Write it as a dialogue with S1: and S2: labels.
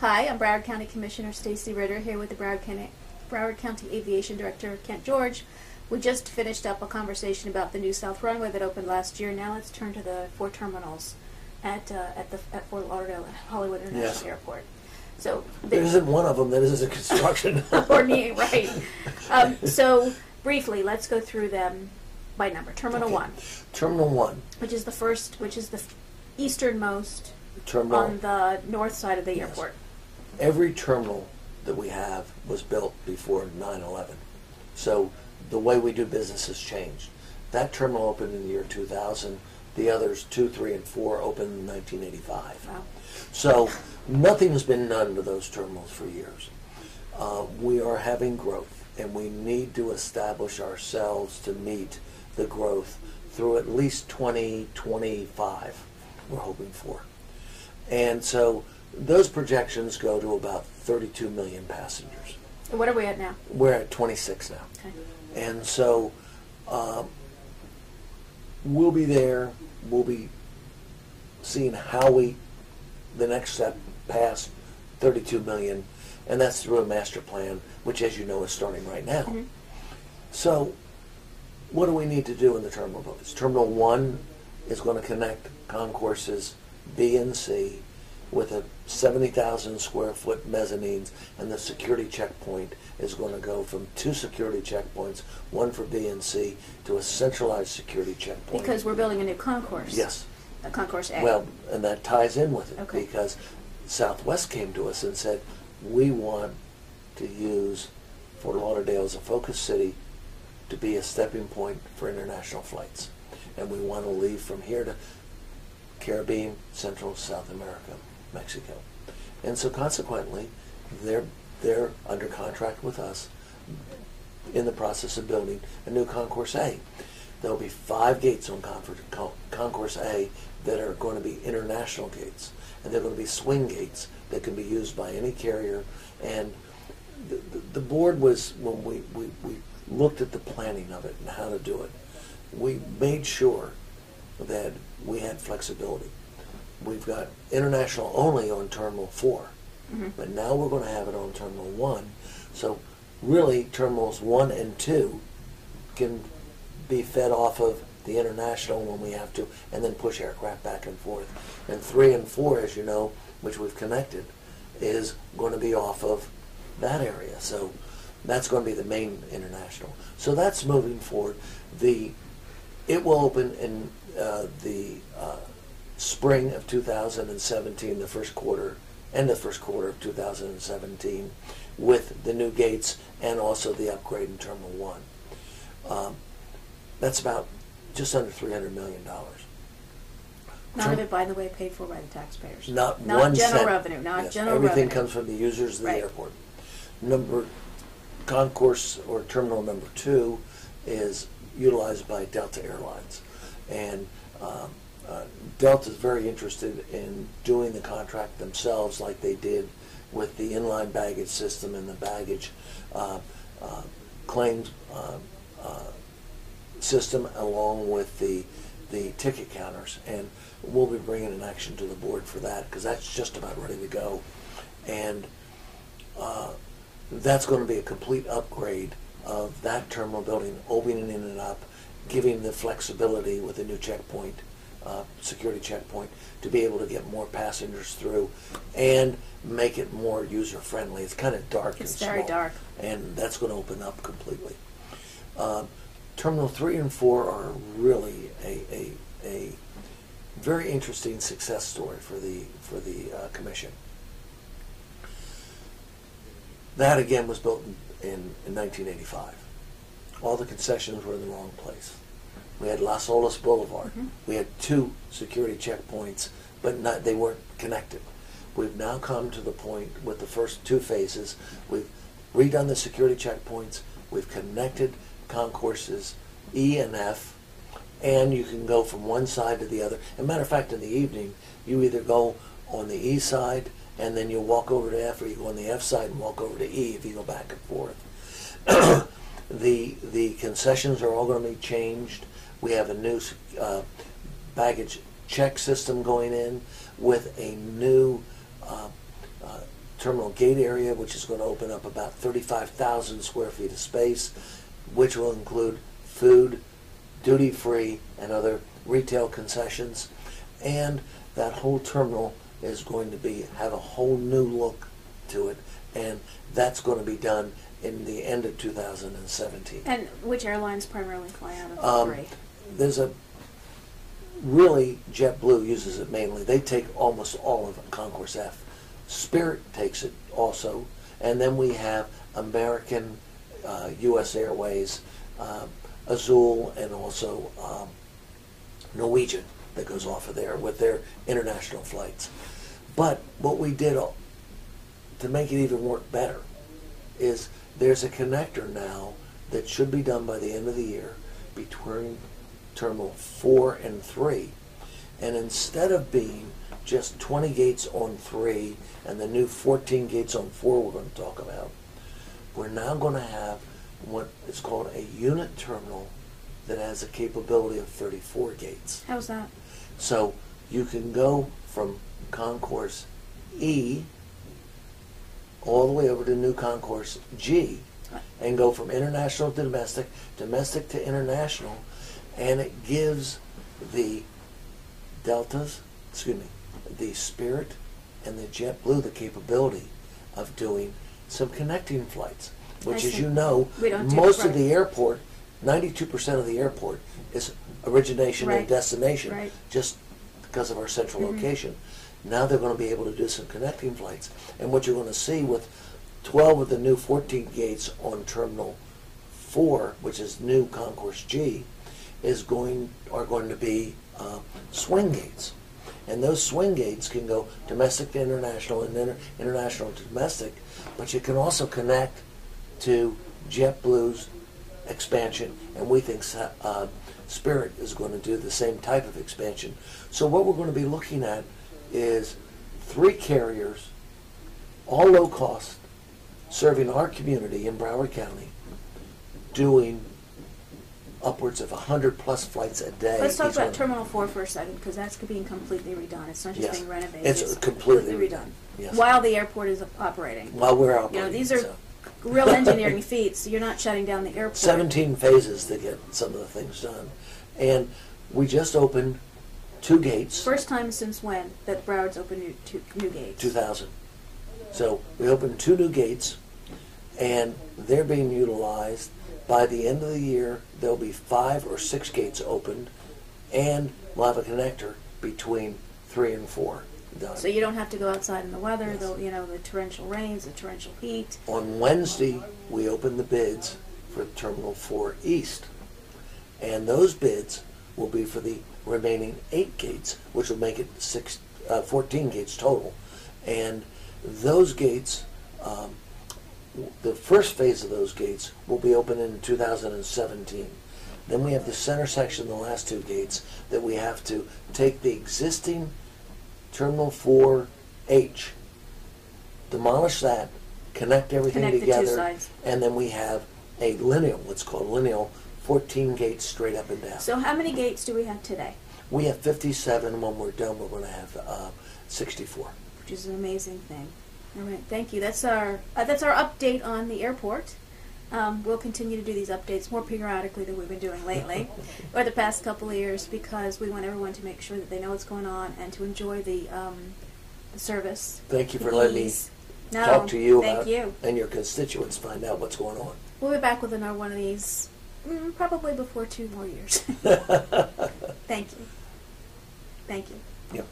S1: Hi, I'm Broward County Commissioner Stacy Ritter here with the Broward County Aviation Director Kent George. We just finished up a conversation about the new South Runway that opened last year. Now let's turn to the 4 terminals at Fort Lauderdale-Hollywood International Airport. So
S2: there isn't one of them that isn't construction.
S1: or me, right? So briefly, let's go through them by number. Terminal 1.
S2: Terminal 1,
S1: which is the easternmost
S2: terminal
S1: on the north side of the airport.
S2: Every terminal that we have was built before 9/11. So the way we do business has changed. That terminal opened in the year 2000. The others, 2, 3, and 4, opened in 1985.
S1: Wow.
S2: So nothing has been done to those terminals for years. We are having growth, and we need to establish ourselves to meet the growth through at least 2025, we're hoping for. And so those projections go to about 32 million passengers.
S1: And what are we at now?
S2: We're at 26 now.
S1: Okay.
S2: And so we'll be there. We'll be seeing how the next step past 32 million, and that's through a master plan, which, as you know, is starting right now.
S1: Mm-hmm.
S2: So what do we need to do in the terminal buildings? Terminal 1 is going to connect concourses B and C with a 70,000 square foot mezzanines, and the security checkpoint is going to go from 2 security checkpoints, one for B and C, to a centralized security checkpoint.
S1: Because we're building a new concourse.
S2: Yes.
S1: A concourse A.
S2: Well, and that ties in with it,
S1: Okay.
S2: because Southwest came to us and said, we want to use Fort Lauderdale as a focus city to be a stepping point for international flights. And we want to leave from here to Caribbean, Central, South America, Mexico. And so consequently, they're under contract with us in the process of building a new Concourse A. There'll be 5 gates on Concourse A that are going to be international gates. And they're going to be swing gates that can be used by any carrier. And the board was, when we looked at the planning of it and how to do it, we made sure that we had flexibility. We've got international only on Terminal 4, but now we're going to have it on Terminal 1. So really, Terminals 1 and 2 can be fed off of the international when we have to, and then push aircraft back and forth. And 3 and 4, as you know, which we've connected, is going to be off of that area. So that's going to be the main international. So that's moving forward. It will open in the spring of 2017, the first quarter, end of first quarter of 2017, with the new gates and also the upgrade in Terminal 1. That's about just under $300 million.
S1: None of it, by the way, paid for by the taxpayers.
S2: Not
S1: one
S2: general
S1: cent. Revenue. Not
S2: Yes,
S1: general
S2: everything
S1: revenue.
S2: comes from the users of the
S1: Right.
S2: airport. Concourse or Terminal number 2 is utilized by Delta Airlines, and Delta is very interested in doing the contract themselves, like they did with the inline baggage system and the baggage claims system, along with the ticket counters. And we'll be bringing an action to the board for that, because that's just about ready to go. And that's going to be a complete upgrade of that terminal building, opening it up, giving the flexibility with a new checkpoint, security checkpoint, to be able to get more passengers through and make it more user-friendly. It's kind of dark and small.
S1: It's very dark.
S2: And that's going to open up completely. Terminal 3 and 4 are really a very interesting success story for the commission. That again was built in 1985. All the concessions were in the wrong place. We had Las Olas Boulevard. We had 2 security checkpoints, but they weren't connected. We've now come to the point with the first 2 phases. We've redone the security checkpoints. We've connected concourses E and F, and you can go from one side to the other. As a matter of fact, in the evening, you either go on the E side and then you walk over to F, or you go on the F side and walk over to E if you go back and forth. The concessions are all going to be changed. We have a new baggage check system going in with a new terminal gate area, which is going to open up about 35,000 square feet of space, which will include food, duty-free, and other retail concessions. And that whole terminal is going to have a whole new look to it, and that's going to be done in the end of 2017.
S1: And which airlines primarily fly out of three?
S2: There's really, JetBlue uses it mainly. They take almost all of it, Concourse F. Spirit takes it also, and then we have American, U.S. Airways, Azul, and also Norwegian that goes off of there with their international flights. But what we did to make it even work better is there's a connector now that should be done by the end of the year between Terminal 4 and 3. And instead of being just 20 gates on 3 and the new 14 gates on 4 we're going to talk about, we're now going to have what is called a unit terminal that has a capability of 34 gates.
S1: How's that?
S2: So you can go from Concourse E all the way over to new Concourse G and go from international to domestic, domestic to international, and it gives the Deltas, the Spirit and the JetBlue the capability of doing some connecting flights, which, as you know, most of the airport, 92% of the airport is origination and destination, just because of our central location. Now they're going to be able to do some connecting flights. And what you're going to see with 12 of the new 14 gates on Terminal 4, which is new Concourse G, are going to be swing gates. And those swing gates can go domestic to international and international to domestic, but you can also connect to JetBlue's expansion, and we think Spirit is going to do the same type of expansion. So what we're going to be looking at is 3 carriers, all low cost, serving our community in Broward County, doing upwards of 100 plus flights a day.
S1: Let's talk about Terminal 4 for a second, because that's being completely redone. It's not just being renovated.
S2: It's completely redone.
S1: Yes. While the airport is operating.
S2: While we're operating.
S1: These are real engineering feats, so you're not shutting down the airport.
S2: 17 phases to get some of the things done. And we just opened 2 gates.
S1: First time since when that Broward's opened new gates?
S2: 2000. So we opened 2 new gates, and they're being utilized. By the end of the year, there'll be 5 or 6 gates opened, and we'll have a connector between 3 and 4 done.
S1: So you don't have to go outside in the weather, the torrential rains, the torrential heat.
S2: On Wednesday, we opened the bids for Terminal 4 East, and those bids will be for the remaining 8 gates, which will make it 14 gates total. And those gates, the first phase of those gates will be open in 2017. Then we have the center section, the last 2 gates, that we have to take the existing Terminal 4H, demolish that, connect everything together,
S1: 2 sides.
S2: And then we have a lineal, what's called lineal, 14 gates straight up and down.
S1: So how many gates do we have today?
S2: We have 57. When we're done, we're going to have 64.
S1: Which is an amazing thing. All right, thank you. That's our update on the airport. We'll continue to do these updates more periodically than we've been doing lately, or the past couple of years, because we want everyone to make sure that they know what's going on and to enjoy the service.
S2: Thank you for letting me talk to you about and your constituents find out what's going on.
S1: We'll be back with another one of these probably before 2 more years. Thank you. Thank you.
S2: Yep.